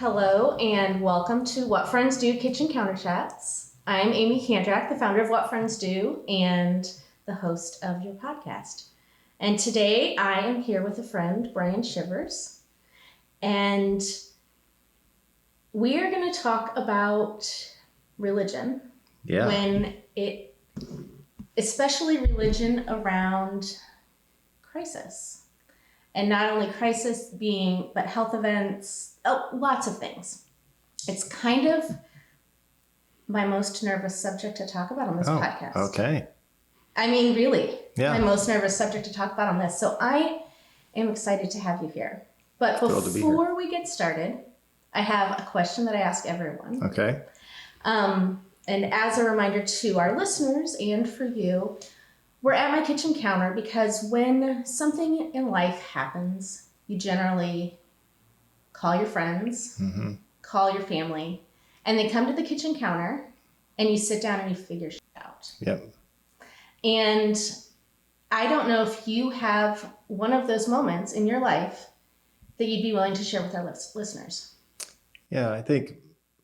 Hello and welcome to What Friends Do Kitchen Counter Chats. I'm Aimee Kandrac, the founder of What Friends Do and the host of your podcast. And today I am here with a friend, Brian Shivers, and we are going to talk about religion. Especially religion around crisis. And not only crisis but health events, lots of things. It's kind of my most nervous subject to talk about on this podcast. Okay. I mean, really, my most nervous subject to talk about on this. So I am excited to have you here. But before we get started, I have a question that I ask everyone. Okay. And as a reminder to our listeners and for you, we're at my kitchen counter because when something in life happens, you generally call your friends, call your family, and they come to the kitchen counter and you sit down and you figure shit out. Yep. And I don't know if you have one of those moments in your life that you'd be willing to share with our listeners. Yeah, I think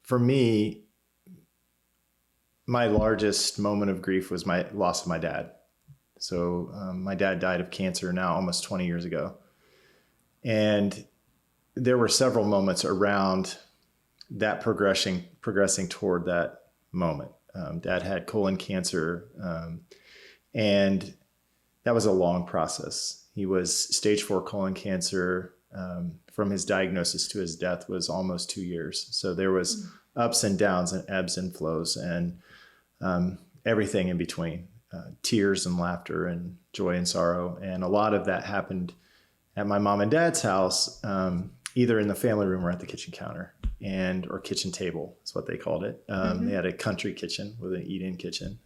for me, my largest moment of grief was my loss of my dad. So my dad died of cancer now almost 20 years ago. And there were several moments around that progressing toward that moment. Dad had colon cancer, and that was a long process. He was stage 4 colon cancer. From his diagnosis to his death was almost 2 years. So there was ups and downs and ebbs and flows and everything in between. Tears and laughter and joy and sorrow. And a lot of that happened at my mom and dad's house, either in the family room or at the kitchen counter or kitchen table is what they called it. They had a country kitchen with an eat-in kitchen.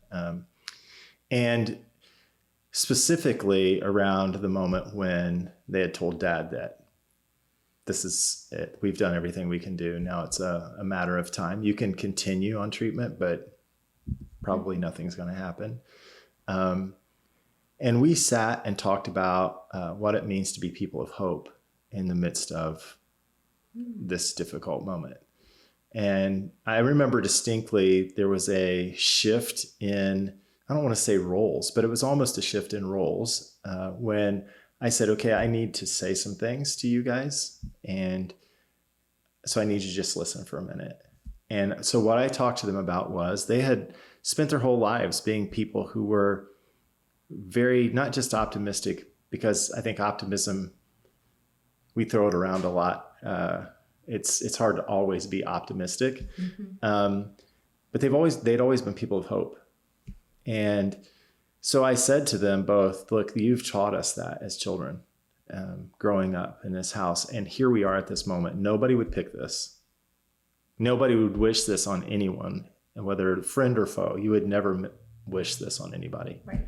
And specifically around the moment when they had told Dad that this is it. We've done everything we can do. Now it's a matter of time. You can continue on treatment, but probably nothing's going to happen. And we sat and talked about what it means to be people of hope in the midst of this difficult moment. And I remember distinctly there was a shift in, I don't want to say roles, but it was almost a shift in roles when I said, okay, I need to say some things to you guys. And so I need you to just listen for a minute. And so what I talked to them about was they had spent their whole lives being people who were very, not just optimistic, because I think optimism, we throw it around a lot. It's hard to always be optimistic. But they'd always been people of hope. And so I said to them both, look, you've taught us that as children, growing up in this house. And here we are at this moment. Nobody would pick this. Nobody would wish this on anyone. And whether friend or foe, you would never wish this on anybody. Right.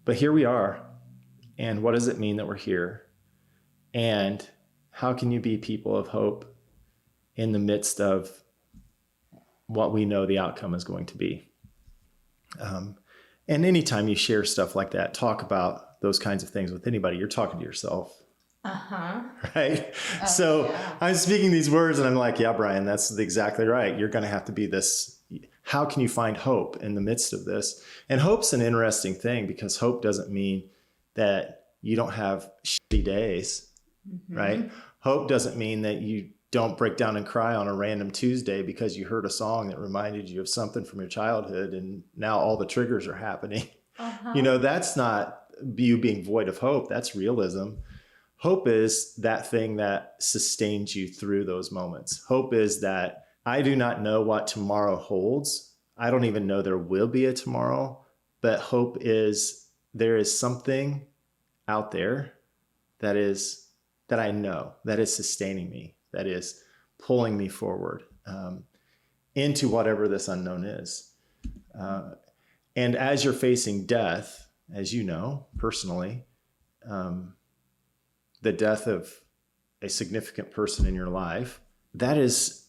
But here we are. And what does it mean that we're here? And how can you be people of hope in the midst of what we know the outcome is going to be? And anytime you share stuff like that, talk about those kinds of things with anybody, you're talking to yourself. Right? I'm speaking these words and I'm like, yeah, Brian, that's exactly right. You're going to have to be this. How can you find hope in the midst of this? And hope's an interesting thing because hope doesn't mean that you don't have shitty days, right? Hope doesn't mean that you don't break down and cry on a random Tuesday because you heard a song that reminded you of something from your childhood and now all the triggers are happening. That's not you being void of hope. That's realism. Hope is that thing that sustains you through those moments. Hope is that I do not know what tomorrow holds. I don't even know there will be a tomorrow, but hope is there is something out there that I know, that is sustaining me, that is pulling me forward into whatever this unknown is. And as you're facing death, as you know personally, the death of a significant person in your life, that is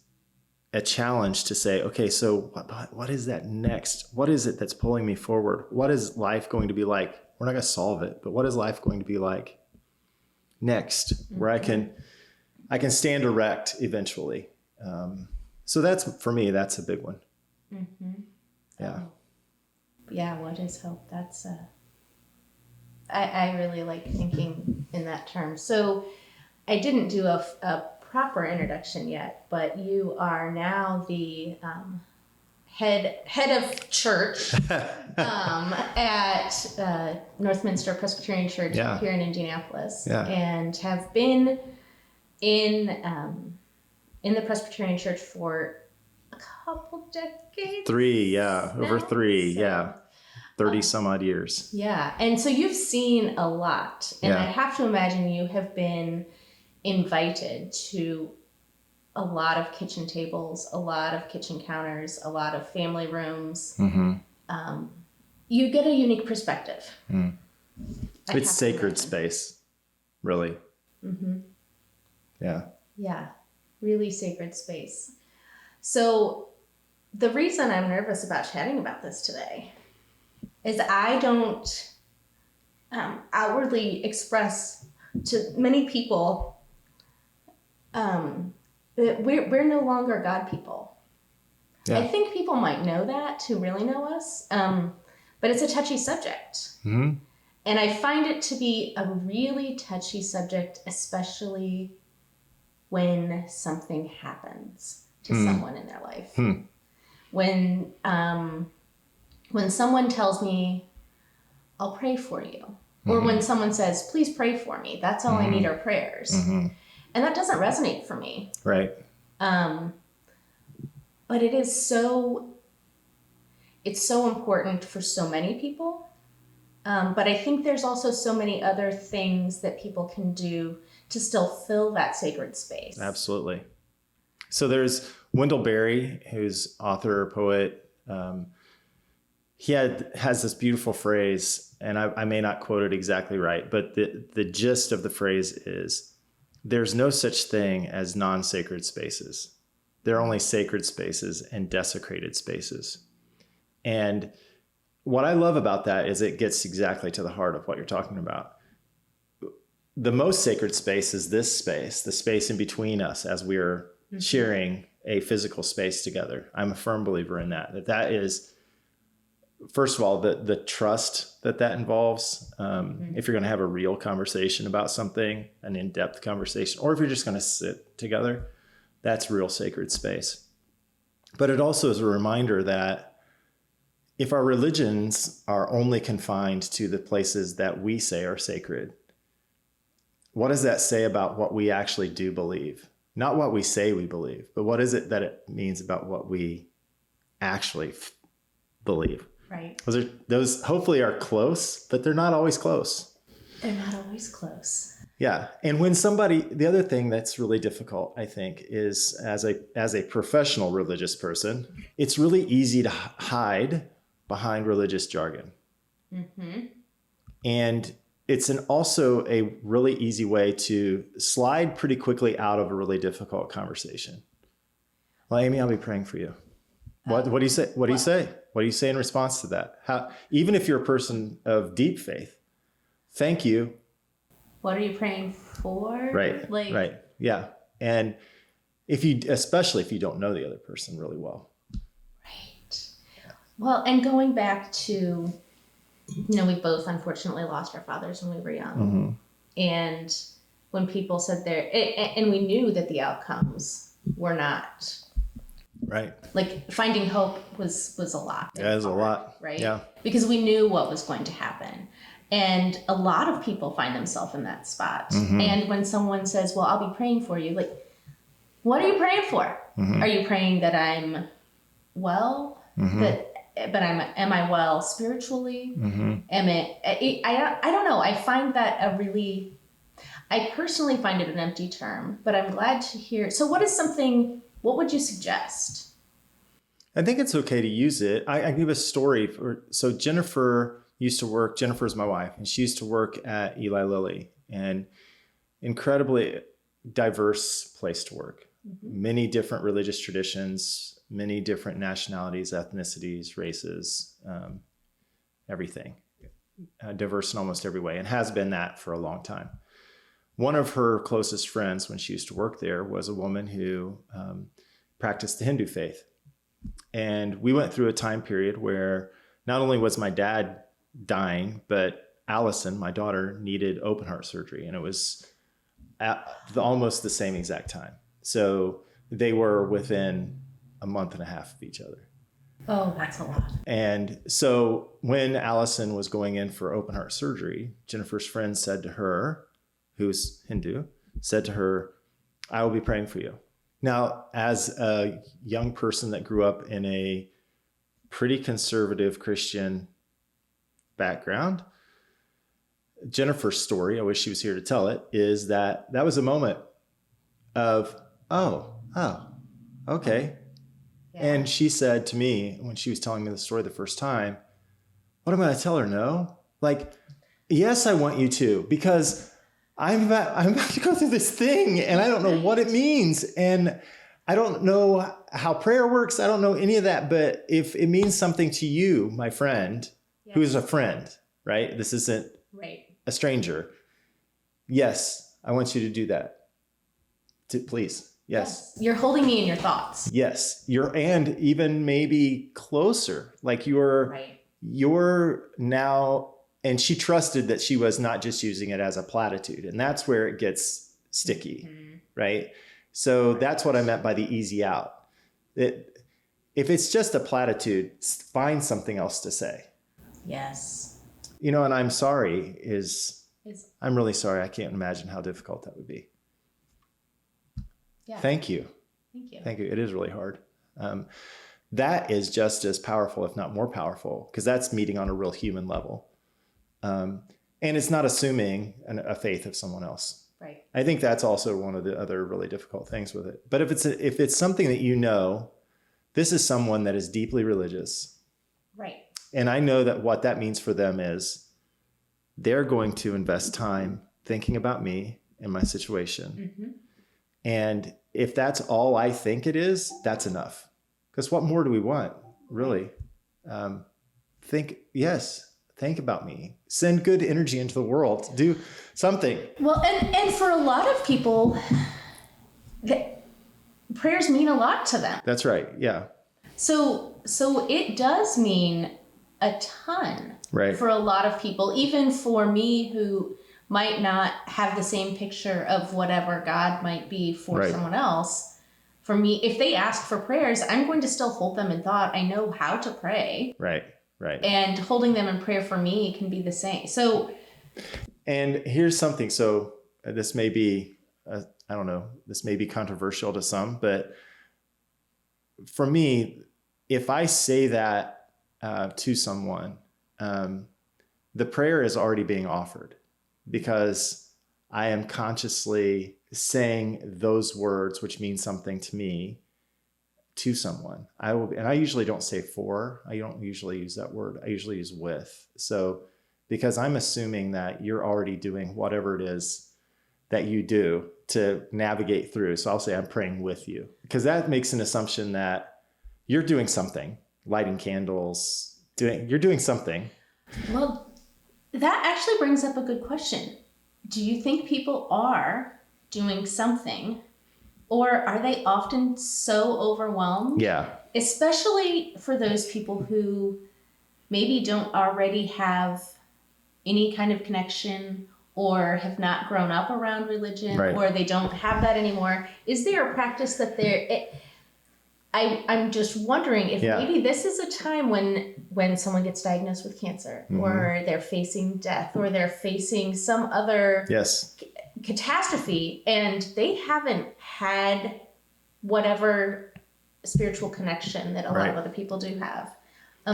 a challenge to say, okay, so what is that next? What is it that's pulling me forward? What is life going to be like? We're not going to solve it, but what is life going to be like next? Where I can I can stand erect eventually. So that's, for me, that's a big one. Mm-hmm. Yeah. Yeah. What is hope? That's I really like thinking in that term. So I didn't do a proper introduction yet, but you are now the head of church at Northminster Presbyterian Church Yeah. here in Indianapolis, Yeah. and have been in the Presbyterian Church for a couple decades. Over now, 3, so, 30 some odd years. Yeah, and so you've seen a lot, and I have to imagine you have been invited to a lot of kitchen tables, a lot of kitchen counters, a lot of family rooms. Mm-hmm. You get a unique perspective. Mm. It's sacred space, really. Mm-hmm. Yeah. Yeah, really sacred space. So the reason I'm nervous about chatting about this today is I don't outwardly express to many people that we're no longer God people. Yeah. I think people might know that who really know us, but it's a touchy subject. Mm-hmm. And I find it to be a really touchy subject, especially when something happens to someone in their life. When someone tells me, I'll pray for you. Or when someone says, please pray for me. That's all I need are prayers. And that doesn't resonate for me. Right. But it's so important for so many people. But I think there's also so many other things that people can do to still fill that sacred space. Absolutely. So there's Wendell Berry, who's author, poet. He has this beautiful phrase, and I may not quote it exactly right, but the gist of the phrase is, there's no such thing as non-sacred spaces. There are only sacred spaces and desecrated spaces. And what I love about that is it gets exactly to the heart of what you're talking about. The most sacred space is this space, the space in between us as we are sharing a physical space together. I'm a firm believer in that is, first of all, the trust that involves. If you're going to have a real conversation about something, an in-depth conversation, or if you're just going to sit together, that's real sacred space. But it also is a reminder that if our religions are only confined to the places that we say are sacred, what does that say about what we actually do believe? Not what we say we believe, but what is it that it means about what we actually believe? Right. Those hopefully are close, but they're not always close. They're not always close. Yeah. And when the other thing that's really difficult, I think, is as a professional religious person, it's really easy to hide behind religious jargon. Mm-hmm. And it's also a really easy way to slide pretty quickly out of a really difficult conversation. Well, Aimee, I'll be praying for you. What do you say? What do you say? What do you say in response to that? Even if you're a person of deep faith, thank you. What are you praying for? Right. Right. Yeah. And especially if you don't know the other person really well. Right. Well, and going back to, we both unfortunately lost our fathers when we were young. Mm-hmm. And when people said and we knew that the outcomes were not right. Like finding hope was a lot. Yeah, it was a lot. Right? Yeah. Because we knew what was going to happen. And a lot of people find themselves in that spot. Mm-hmm. And when someone says, well, I'll be praying for you, like, what are you praying for? Mm-hmm. Are you praying that I'm well? Mm-hmm. Am I well spiritually? Mm-hmm. I don't know. I find that I personally find it an empty term, but I'm glad to hear. So what would you suggest? I think it's okay to use it. I give a story. So Jennifer's my wife, and she used to work at Eli Lilly, and incredibly diverse place to work. Mm-hmm. Many different religious traditions, many different nationalities, ethnicities, races, everything. Diverse in almost every way, and has been that for a long time. one of her closest friends when she used to work there was a woman who practiced the Hindu faith. And we went through a time period where not only was my dad dying, but Allison, my daughter, needed open heart surgery. And it was at almost the same exact time. So they were within a month and a half of each other. Oh, that's a lot. And so when Allison was going in for open heart surgery, Jennifer's friend said to her, who's Hindu, said to her, "I will be praying for you." Now, as a young person that grew up in a pretty conservative Christian background, Jennifer's story, I wish she was here to tell it, is that was a moment of, oh, okay. Yeah. And she said to me when she was telling me the story the first time, "What am I going to tell her? No? Like, yes, I want you to, because I'm about to go through this thing and I don't know what it means. And I don't know how prayer works. I don't know any of that. But if it means something to you, my friend, who is a friend, right? This isn't a stranger. Yes, I want you to do that. Please. Yes. You're holding me in your thoughts. Yes. And even maybe closer, like you're now. And she trusted that she was not just using it as a platitude. And that's where it gets sticky, right? So that's what I meant by the easy out. If it's just a platitude, find something else to say. Yes. And I'm sorry I'm really sorry. I can't imagine how difficult that would be. Yeah. Thank you. Thank you. It is really hard. That is just as powerful, if not more powerful, because that's meeting on a real human level. And it's not assuming a faith of someone else. Right. I think that's also one of the other really difficult things with it. But if it's something that this is someone that is deeply religious. Right. And I know that what that means for them is they're going to invest time thinking about me and my situation. Mm-hmm. And if that's all I think it is, that's enough. Because what more do we want, really? Think about me. Send good energy into the world. Do something. Well, and for a lot of people, prayers mean a lot to them. That's right. Yeah. So it does mean a ton for a lot of people, even for me who might not have the same picture of whatever God might be for someone else. For me, if they ask for prayers, I'm going to still hold them in thought. I know how to pray. Right. And holding them in prayer for me can be the same. And here's something. So this may be, I don't know, this may be controversial to some, but for me, if I say that to someone, the prayer is already being offered because I am consciously saying those words, which mean something to me, to someone. And I usually don't say for. I don't usually use that word. I usually use with. So because I'm assuming that you're already doing whatever it is that you do to navigate through. So I'll say I'm praying with you, because that makes an assumption that you're doing something, lighting candles, you're doing something. Well, that actually brings up a good question. Do you think people are doing something, or are they often so overwhelmed? Yeah. Especially for those people who maybe don't already have any kind of connection or have not grown up around religion, or they don't have that anymore. Is there a practice that I'm just wondering if maybe this is a time when someone gets diagnosed with cancer, or they're facing death, or they're facing some other catastrophe, and they haven't had whatever spiritual connection that a lot of other people do have.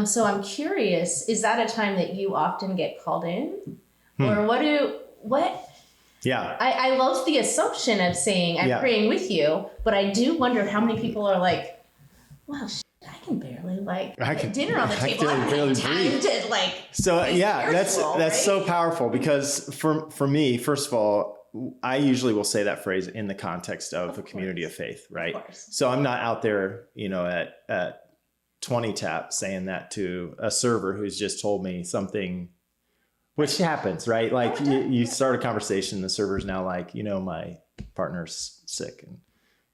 So I'm curious, is that a time that you often get called in? Or what? Yeah. I love the assumption of saying I'm praying with you, but I do wonder how many people are like, well, I can barely get dinner on the table. I don't have time to So that's so powerful, because for me, first of all, I usually will say that phrase in the context of a community of faith, right? Of course. So I'm not out there, at 20 tap saying that to a server who's just told me something, which happens, right? Like Oh, you start a conversation, the server's now like, my partner's sick, and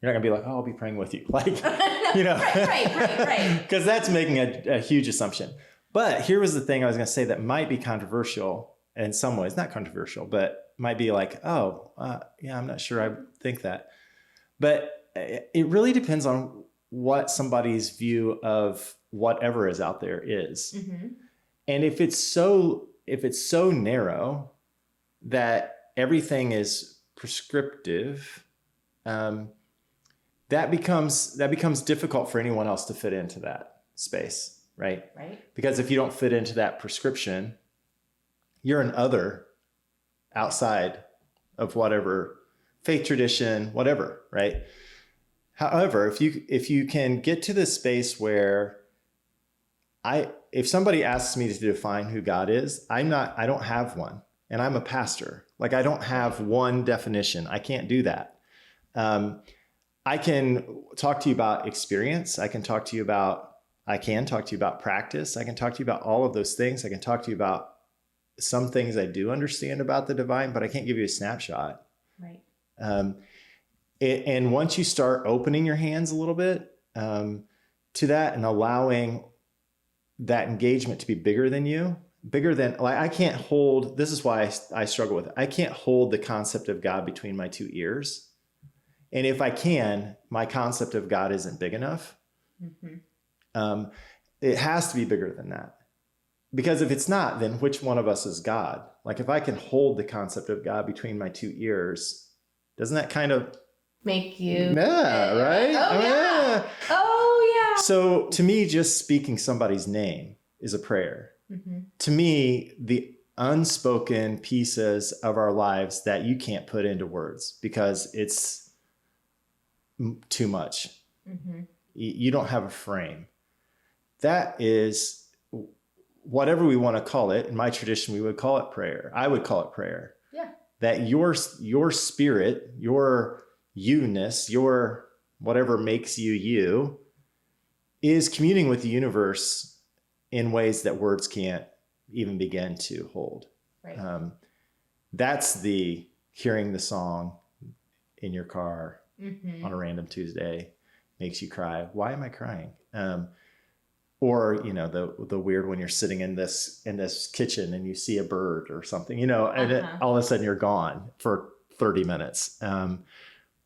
you're not gonna be like, oh, I'll be praying with you. Like, right. Because that's making a huge assumption. But here was the thing I was gonna say that might be controversial in some ways, not controversial, but might be like, yeah, I'm not sure I think that. But it really depends on what somebody's view of whatever is out there is. Mm-hmm. And if it's so narrow that everything is prescriptive, that becomes difficult for anyone else to fit into that space, right? Right. Because if you don't fit into that prescription, you're an other outside of whatever faith tradition, whatever, right? However, if you can get to this space where if somebody asks me to define who God is, I don't have one, and I'm a pastor. Like, I don't have one definition. I can't do that. I can talk to you about experience. I can talk to you about practice. I can talk to you about all of those things. I can talk to you about some things I do understand about the divine, but I can't give you a snapshot. Right. And once you start opening your hands a little bit to that and allowing that engagement to be bigger than I can't hold, this is why I struggle with it. I can't hold the concept of God between my two ears. And if I can, my concept of God isn't big enough. Mm-hmm. It has to be bigger than that. Because if it's not, then which one of us is God? Like, if I can hold the concept of God between my two ears, doesn't that kind of make you? Yeah, right? Oh, yeah. Oh, yeah. So to me, just speaking somebody's name is a prayer. Mm-hmm. To me, the unspoken pieces of our lives that you can't put into words because it's too much. Mm-hmm. You don't have a frame. That is, whatever we want to call it, in my tradition, we would call it prayer. I would call it prayer. Yeah. That your spirit, your you-ness, your whatever makes you, is communing with the universe in ways that words can't even begin to hold. Right. That's the hearing the song in your car on a random Tuesday makes you cry. Why am I crying? Or, the weird when you're sitting in this kitchen and you see a bird or something, and all of a sudden you're gone for 30 minutes.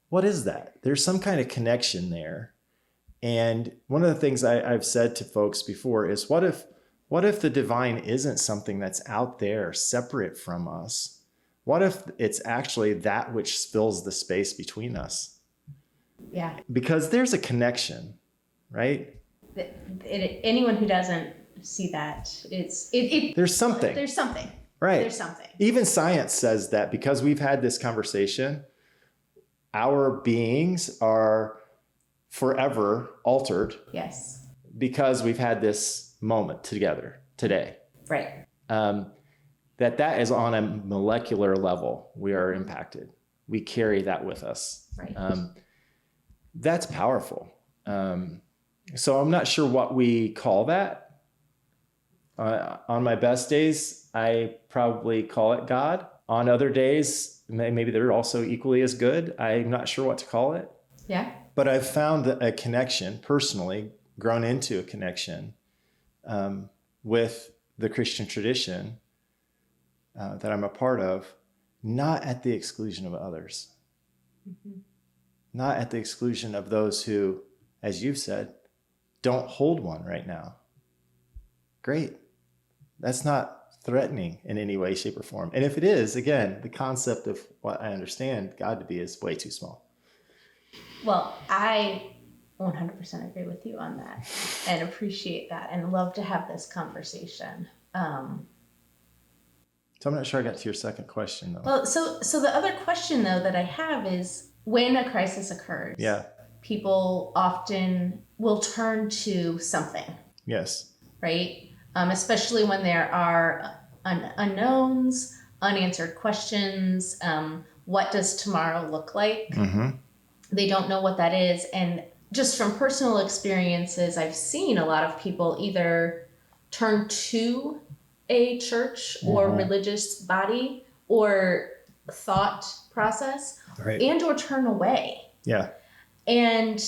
What is that? There's some kind of connection there. And one of the things I've said to folks before is, what if the divine isn't something that's out there separate from us? What if it's actually that which fills the space between us? Yeah. Because there's a connection, right? Anyone who doesn't see that, there's something. There's something. Right. There's something. Even science says that because we've had this conversation, our beings are forever altered. Yes. Because we've had this moment together today. Right. That is on a molecular level. We are impacted. We carry that with us. Right. That's powerful. So I'm not sure what we call that. On my best days, I probably call it God. On other days, maybe they're also equally as good. I'm not sure what to call it. Yeah. But I've found a connection, personally, grown into a connection with the Christian tradition that I'm a part of, not at the exclusion of others. Mm-hmm. Not at the exclusion of those who, as you've said, don't hold one right now. Great. That's not threatening in any way, shape, or form. And if it is, again, the concept of what I understand God to be is way too small. Well, I 100% agree with you on that and appreciate that and love to have this conversation. So I'm not sure I got to your second question, though. Well, so the other question, though, that I have is when a crisis occurs, people often will turn to something. Yes. Right? Especially when there are unknowns, unanswered questions. What does tomorrow look like? Mm-hmm. They don't know what that is. And just from personal experiences, I've seen a lot of people either turn to a church or religious body or thought process, Right. and or turn away. Yeah. And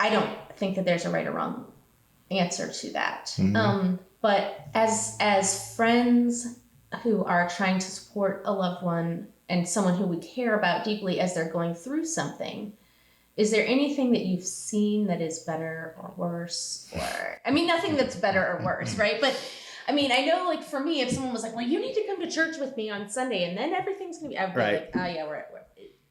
I don't think that there's a right or wrong answer to that. But as friends who are trying to support a loved one and someone who we care about deeply as they're going through something, is there anything that you've seen that is better or worse? Or, I mean, nothing that's better or worse, right? But I mean, I know, like, for me, if someone was like, well, you need to come to church with me on Sunday and then everything's going to be, I'd be like, oh, yeah, we're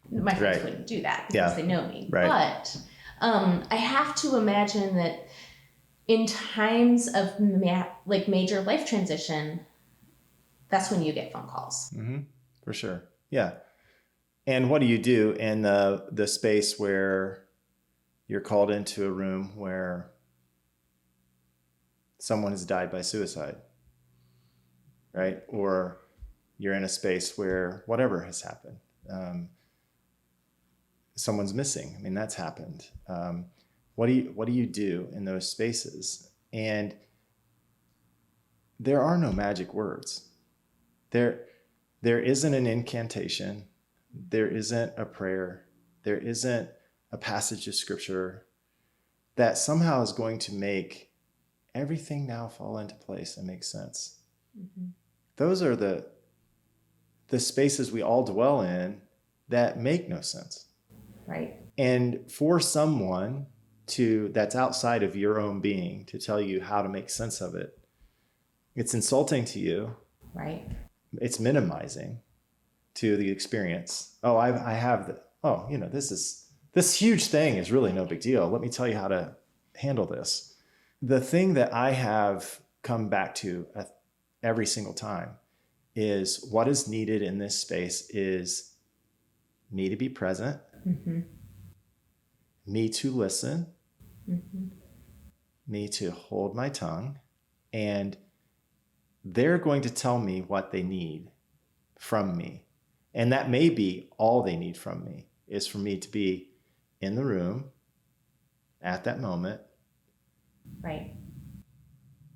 my friends wouldn't do that because they know me. Right. But I have to imagine that in times of major life transition, that's when you get phone calls. For sure. Yeah. And what do you do in the space where you're called into a room where someone has died by suicide, right? Or you're in a space where whatever has happened, someone's missing. I mean, that's happened. What do you do in those spaces? And there are no magic words. There isn't an incantation. There isn't a prayer. There isn't a passage of scripture that somehow is going to make everything now fall into place and make sense. Those are the spaces we all dwell in that make no sense. Right. And for someone that's outside of your own being to tell you how to make sense of it, it's insulting to you. Right. It's minimizing to the experience. Oh, I have this huge thing is really no big deal. Let me tell you how to handle this. The thing that I have come back to every single time is what is needed in this space is me to be present, me to listen, me to hold my tongue, and they're going to tell me what they need from me. And that may be all they need from me is for me to be in the room at that moment. Right.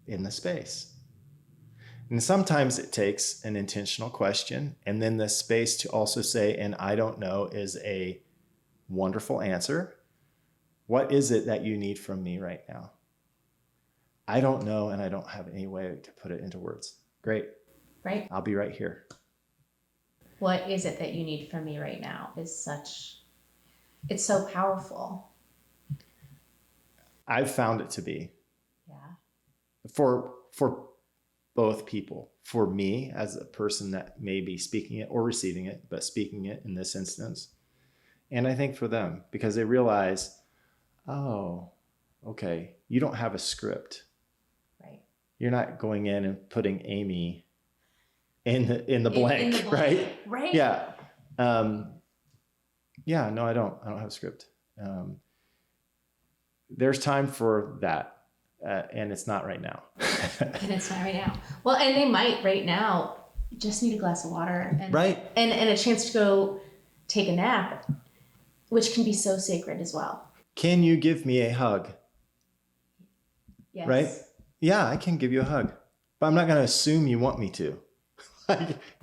In the space. And sometimes it takes an intentional question and then the space to also say, and I don't know is a wonderful answer. What is it that you need from me right now? I don't know, and I don't have any way to put it into words. Great. Right. I'll be right here. What is it that you need from me right now it's so powerful. I've found it to be. Yeah. For both people. For me as a person that may be speaking it or receiving it, but speaking it in this instance. And I think for them, because they realize, oh, okay, you don't have a script. Right. You're not going in and putting Aimee in the blank, right? Right. Yeah. No, I don't have a script. There's time for that. And it's not right now. And it's not right now. Well, and they might right now just need a glass of water and a chance to go take a nap, which can be so sacred as well. Can you give me a hug? Yes. Right? Yeah, I can give you a hug, but I'm not going to assume you want me to.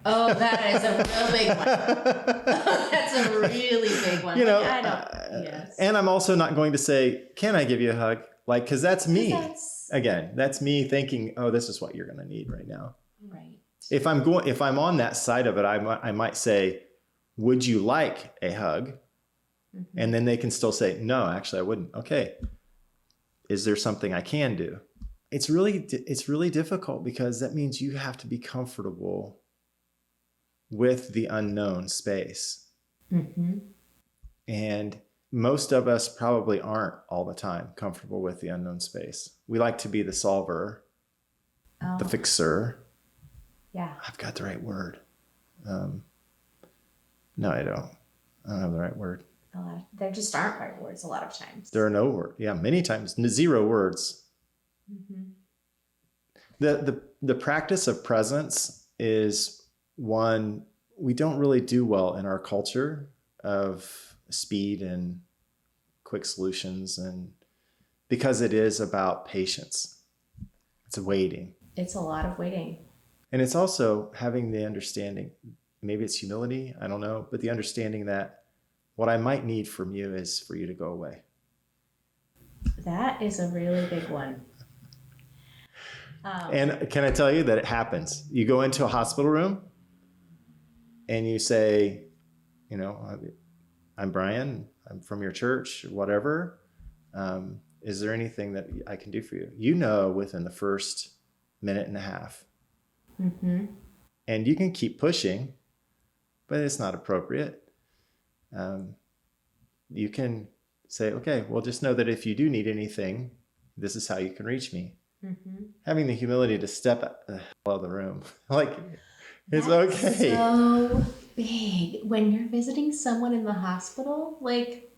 Oh, that is a real big one. That's a really big one. Yes. And I'm also not going to say, can I give you a hug? Like, because that's me. That's me thinking, oh, this is what you're going to need right now. Right. If I'm on that side of it, I might say, would you like a hug? And then they can still say, no, actually I wouldn't. Okay. Is there something I can do? It's really difficult because that means you have to be comfortable with the unknown space. And most of us probably aren't all the time comfortable with the unknown space. We like to be the solver, the fixer. Yeah. I've got the right word. No, I don't. I don't have the right word. There just aren't right words a lot of times. There are no words. Yeah, many times. 0 words. The practice of presence is one we don't really do well in our culture of speed and quick solutions, and because it is about patience. It's waiting. It's a lot of waiting. And it's also having the understanding, maybe it's humility, I don't know, but the understanding that what I might need from you is for you to go away. That is a really big one. And can I tell you that it happens? You go into a hospital room and you say, you know, I'm Brian, I'm from your church, whatever. Is there anything that I can do for you? You know, within the first minute and a half. Mm-hmm. And you can keep pushing, but it's not appropriate. You can say, okay, well, just know that if you do need anything, this is how you can reach me. Mm-hmm. Having the humility to step out of the room. Like, it's That's okay. So big. When you're visiting someone in the hospital, like,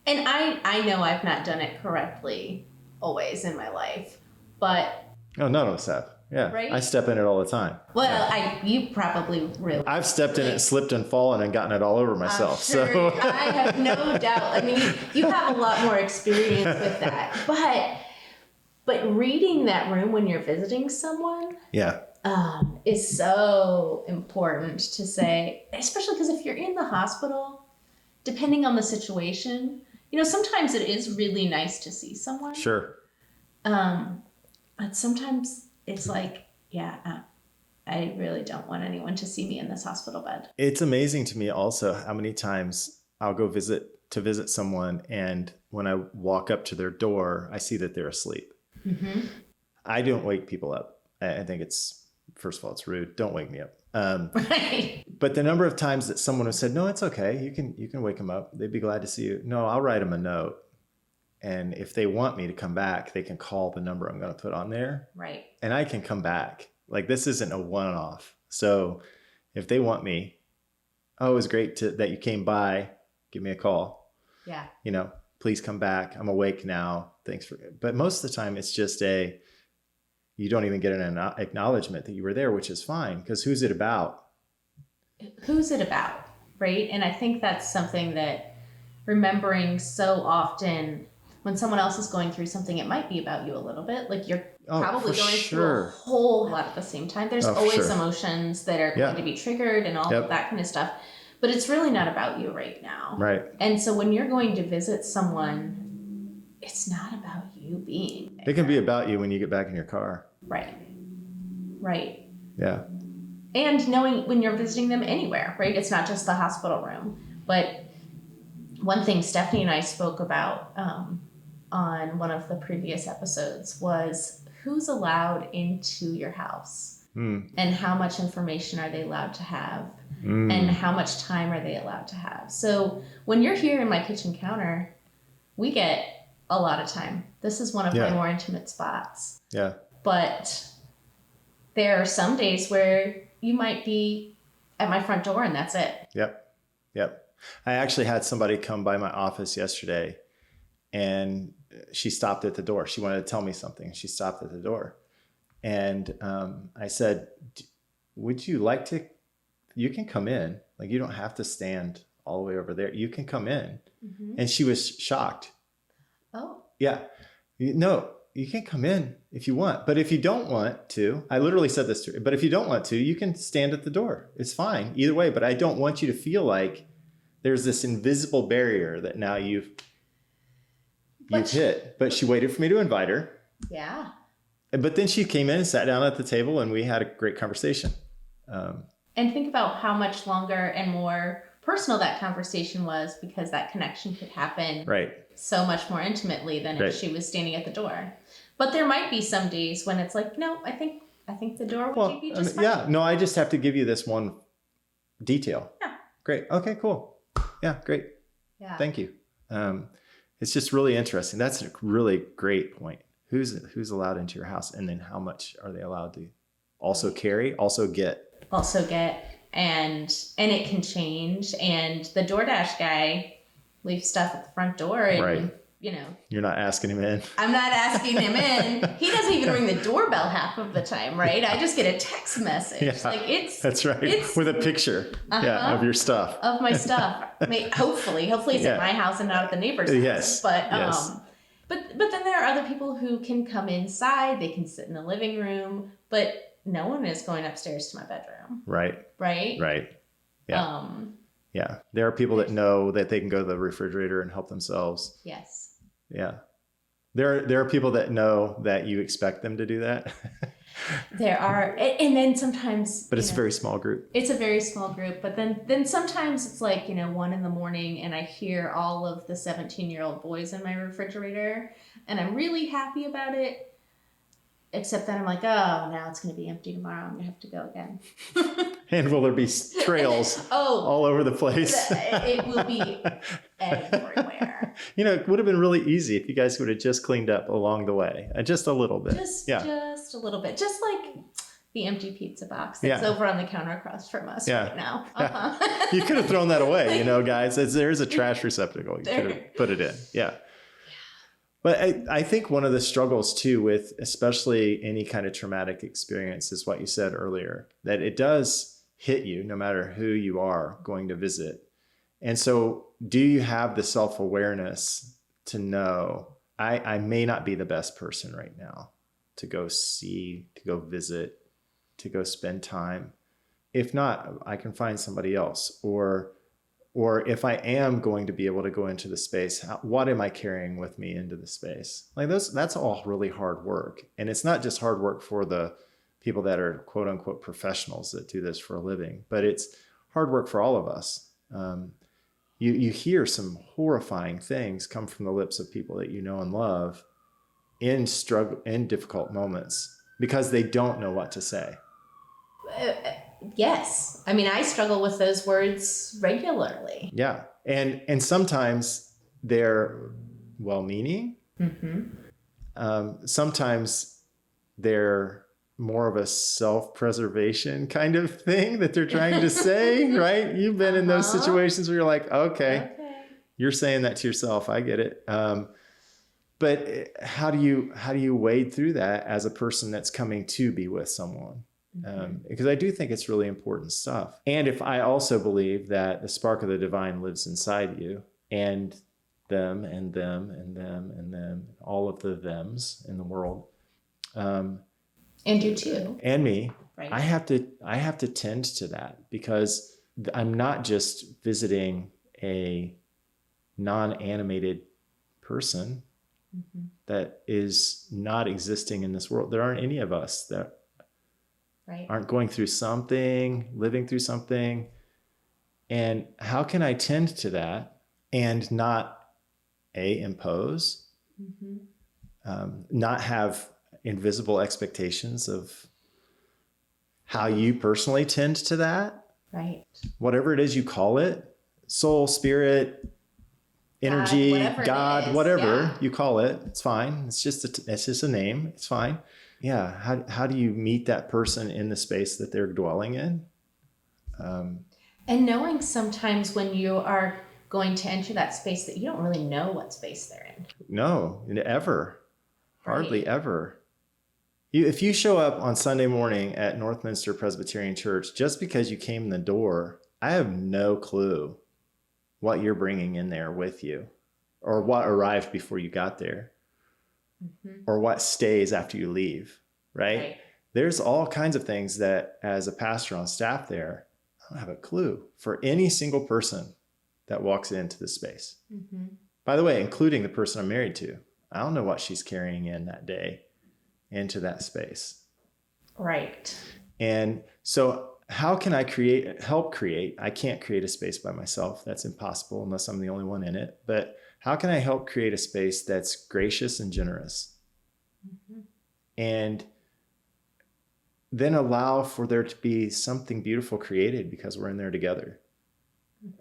and I know I've not done it correctly always in my life, but... Oh, none of us have. Yeah, right? I step in it all the time. Well, yeah. You probably really... I've stepped in it, slipped and fallen and gotten it all over myself. Sure, so I have no doubt. I mean, you have a lot more experience with that. But reading that room when you're visiting someone... Yeah. Is so important to say, especially because if you're in the hospital, depending on the situation, you know, sometimes it is really nice to see someone. Sure. But sometimes it's like, I really don't want anyone to see me in this hospital bed. It's amazing to me also how many times I'll go visit someone, and when I walk up to their door, I see that they're asleep. Mm-hmm. I don't wake people up. I think first of all, it's rude. Don't wake me up. Right. But the number of times that someone has said, no, it's okay. You can wake them up. They'd be glad to see you. No, I'll write them a note. And if they want me to come back, they can call the number I'm going to put on there. Right. And I can come back. Like, this isn't a one-off. So if they want me, it was great that you came by. Give me a call. Yeah. You know, please come back. I'm awake now. Thanks but most of the time it's just you don't even get an acknowledgement that you were there, which is fine, because who's it about? Who's it about, right? And I think that's something that remembering so often when someone else is going through something, it might be about you a little bit. Like you're probably going through a whole lot at the same time. There's always emotions that are going to be triggered and all of that kind of stuff. But it's really not about you right now. Right. And so when you're going to visit someone, it's not about you being there. It can be about you when you get back in your car. Right. Right. Yeah. And knowing when you're visiting them anywhere, right? It's not just the hospital room. But one thing Stephanie and I spoke about on one of the previous episodes was who's allowed into your house and how much information are they allowed to have and how much time are they allowed to have. So when you're here in my kitchen counter, we get a lot of time. This is one of my more intimate spots. Yeah. But there are some days where you might be at my front door and that's it. Yep. I actually had somebody come by my office yesterday and she stopped at the door. She wanted to tell me something. She stopped at the door. And I said, would you like to, you can come in. Like, you don't have to stand all the way over there. You can come in. Mm-hmm. And she was shocked. Oh. Yeah. No, you can come in if you want. But if you don't want to, I literally said this to her, but if you don't want to, you can stand at the door. It's fine either way. But I don't want you to feel like there's this invisible barrier that now you've hit. But she waited for me to invite her. Yeah. But then she came in and sat down at the table and we had a great conversation. And think about how much longer and more personal that conversation was, because that connection could happen so much more intimately than if she was standing at the door. But there might be some days when it's like, no, I think the door would be just fine. Yeah, no, I just have to give you this one detail. Yeah. Great. Okay, cool. Yeah, great. Yeah. Thank you. It's just really interesting. That's a really great point. Who's allowed into your house, and then how much are they allowed to also carry, also get, and it can change. And the DoorDash guy leaves stuff at the front door, and you're not asking him in. I'm not asking him in. He doesn't even ring the doorbell half of the time, right? I just get a text message. Yeah, that's right. With a picture of your stuff. Of my stuff. Hopefully it's at my house and not at the neighbor's house. Yes. But then there are other people who can come inside. They can sit in the living room. But no one is going upstairs to my bedroom. Right. Right? Right. Yeah. Yeah. There are people that know that they can go to the refrigerator and help themselves. Yes. Yeah. There are people that know that you expect them to do that. There are, and then sometimes, but it's a very small group. It's a very small group, but then sometimes it's like, 1 a.m. and I hear all of the 17-year-old boys in my refrigerator, and I'm really happy about it. Except that I'm like, oh, now it's going to be empty tomorrow. I'm going to have to go again. And will there be trails all over the place? It will be everywhere. It would have been really easy if you guys would have just cleaned up along the way. Just a little bit. Just a little bit. Just like the empty pizza box that's over on the counter across from us right now. Uh-huh. You could have thrown that away, guys. There's a trash receptacle. You could have put it in. Yeah. But I think one of the struggles too with especially any kind of traumatic experience is what you said earlier, that it does hit you no matter who you are going to visit. And so do you have the self-awareness to know I may not be the best person right now to go see, to go visit, to go spend time. If not, I can find somebody else. Or if I am going to be able to go into the space, what am I carrying with me into the space? Like that's all really hard work. And it's not just hard work for the people that are quote unquote professionals that do this for a living, but it's hard work for all of us. You hear some horrifying things come from the lips of people that you know and love in difficult moments because they don't know what to say. Yes. I mean, I struggle with those words regularly. Yeah. And sometimes they're well-meaning. Mm-hmm. Sometimes they're more of a self-preservation kind of thing that they're trying to say, right? You've been in those situations where you're like, okay, you're saying that to yourself. I get it. But how do you wade through that as a person that's coming to be with someone? Because I do think it's really important stuff. And if I also believe that the spark of the divine lives inside you and them and them and them and them, all of the thems in the world. And you too. And me. Right. I have to tend to that because I'm not just visiting a non-animated person that is not existing in this world. There aren't any of us that aren't going through something, living through something. And how can I tend to that and not impose, not have invisible expectations of how you personally tend to that? Right. Whatever it is you call it, soul, spirit, energy, God, whatever you call it, it's fine. It's just a name. It's fine. Yeah. How do you meet that person in the space that they're dwelling in? And knowing sometimes when you are going to enter that space that you don't really know what space they're in. No, ever. Hardly ever. If you show up on Sunday morning at Northminster Presbyterian Church, just because you came in the door, I have no clue what you're bringing in there with you or what arrived before you got there. Or what stays after you leave, right? There's all kinds of things that as a pastor on staff there, I don't have a clue for any single person that walks into the space. By the way, including the person I'm married to. I don't know what she's carrying in that day into that space. Right. And so how can I help create? I can't create a space by myself. That's impossible unless I'm the only one in it. But how can I help create a space that's gracious and generous? And then allow for there to be something beautiful created because we're in there together.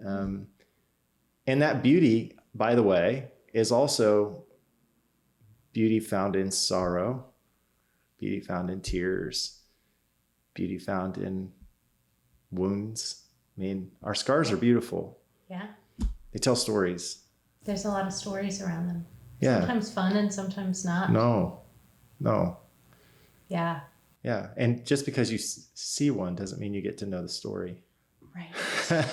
And that beauty, by the way, is also beauty found in sorrow, beauty found in tears, beauty found in wounds. I mean, our scars are beautiful. Yeah. They tell stories. There's a lot of stories around them. Yeah. Sometimes fun and sometimes not. No. Yeah. Yeah. And just because you see one doesn't mean you get to know the story. Right.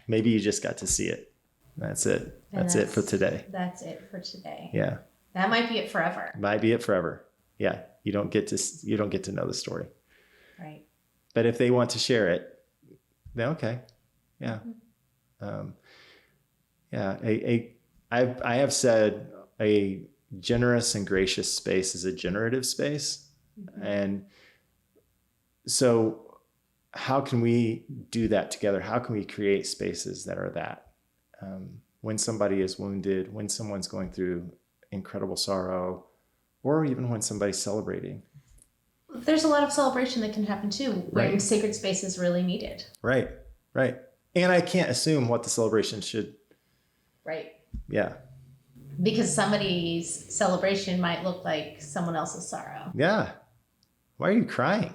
Maybe you just got to see it. That's it. That's it for today. That's it for today. Yeah. That might be it forever. Might be it forever. Yeah. You don't get to know the story. Right. But if they want to share it, then okay. Yeah. I have said a generous and gracious space is a generative space. And so how can we do that together? How can we create spaces that are that? When somebody is wounded, when someone's going through incredible sorrow, or even when somebody's celebrating. There's a lot of celebration that can happen too when sacred space is really needed. Right. And I can't assume what the celebration should. Right. Yeah. Because somebody's celebration might look like someone else's sorrow. Yeah. Why are you crying?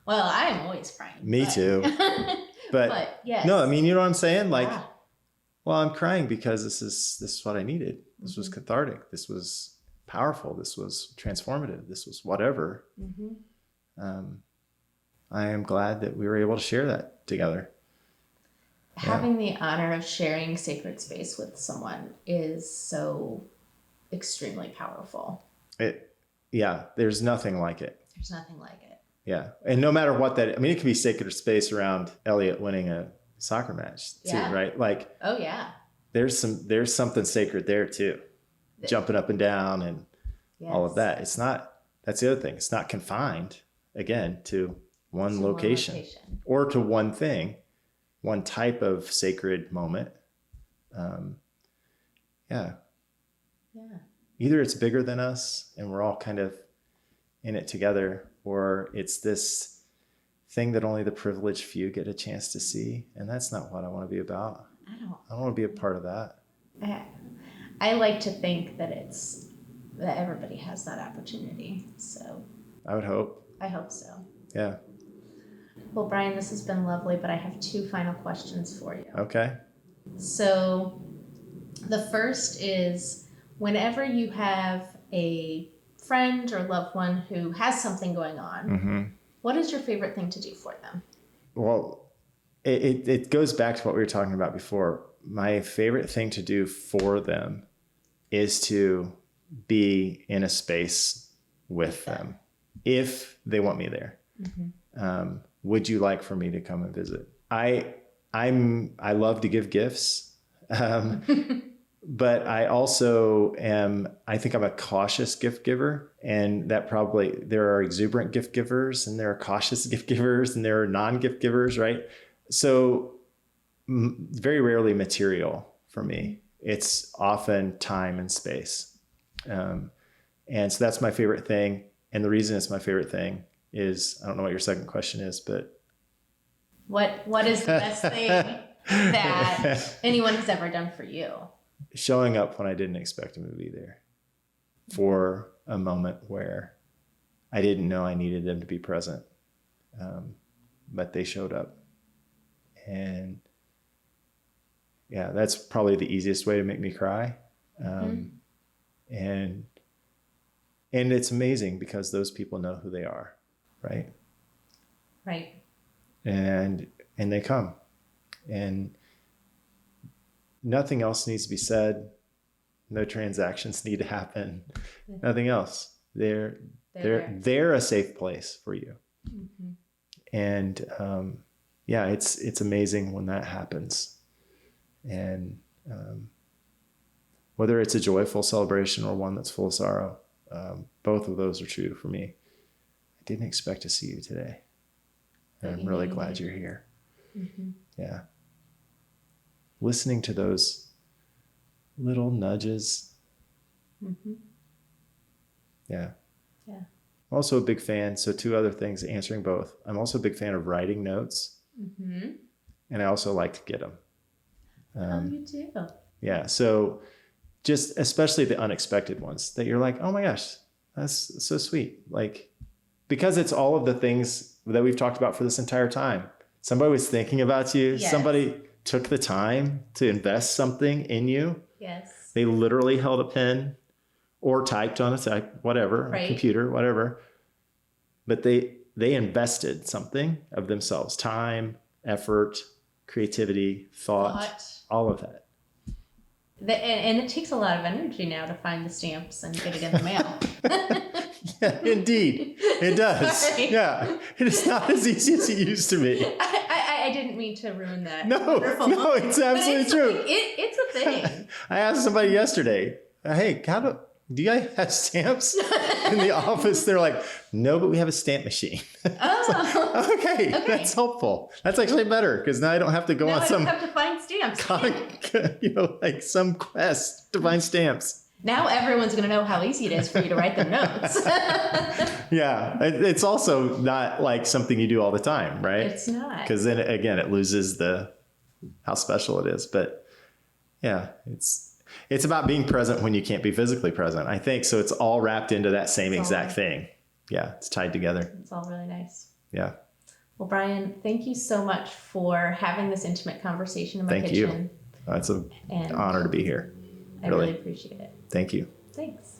Well, I am always crying. Me too. But yes. No, I mean, you know what I'm saying? Like, well, I'm crying because this is what I needed. This was cathartic. This was powerful. This was transformative. This was whatever. I am glad that we were able to share that together. Having the honor of sharing sacred space with someone is so extremely powerful. There's nothing like it. There's nothing like it. Yeah. And no matter what it could be sacred space around Elliot winning a soccer match too, right? Like, oh yeah. There's something sacred there too. Jumping up and down and all of that. That's the other thing. It's not confined again to one location or to one thing, one type of sacred moment. Either it's bigger than us and we're all kind of in it together, or it's this thing that only the privileged few get a chance to see. And that's not what I want to be about. I don't want to be a part of that. I like to think that that everybody has that opportunity. So I would hope. I hope so. Yeah. Well, Brian, this has been lovely, but I have 2 final questions for you. Okay. So the first is, whenever you have a friend or loved one who has something going on, what is your favorite thing to do for them? Well, it goes back to what we were talking about before. My favorite thing to do for them is to be in a space with them if they want me there. Would you like for me to come and visit? I love to give gifts. But I also I think I'm a cautious gift giver, and that there are exuberant gift givers and there are cautious gift givers and there are non-gift givers, right? So very rarely material for me. It's often time and space. And so that's my favorite thing. And the reason it's my favorite thing is, I don't know what your second question is, but what is the best thing that anyone has ever done for you? Showing up when I didn't expect them to be there for a moment where I didn't know I needed them to be present. But they showed up. And yeah, that's probably the easiest way to make me cry. And it's amazing because those people know who they are, right? Right. And they come, and nothing else needs to be said. No transactions need to happen. Nothing else. They're a safe place for you. And it's amazing when that happens. And whether it's a joyful celebration or one that's full of sorrow, both of those are true for me. I didn't expect to see you today. And I'm really glad you're here. Yeah. Listening to those little nudges. Yeah. I'm also a big fan. So 2 other things, answering both. I'm also a big fan of writing notes. And I also like to get them. You do? Yeah. So just especially the unexpected ones that you're like, oh my gosh, that's so sweet. Like, because it's all of the things that we've talked about for this entire time. Somebody was thinking about you. Yes. Somebody took the time to invest something in you. Yes. They literally held a pen or typed on a computer, whatever. But they invested something of themselves, time, effort, creativity, thought, all of that. And it takes a lot of energy now to find the stamps and get it in the mail. Yeah, indeed. It does. Sorry. Yeah. It is not as easy as it used to be. I didn't mean to ruin that. No, it's absolutely true. It's a thing. I asked somebody yesterday, hey, do you guys have stamps in the office? They're like, no, but we have a stamp machine. Oh. Like, okay, that's helpful. That's actually better because now I don't have to go on I some don't have to find stamps. like some quest to find stamps. Now everyone's going to know how easy it is for you to write them notes. Yeah, it's also not like something you do all the time, right? It's not. Because then again, it loses how special it is. But yeah, it's about being present when you can't be physically present, I think. So it's all wrapped into that same exact thing. Yeah, it's tied together. It's all really nice. Yeah. Well, Brian, thank you so much for having this intimate conversation in my kitchen. Thank you. It's an honor to be here. I really appreciate it. Thank you. Thanks.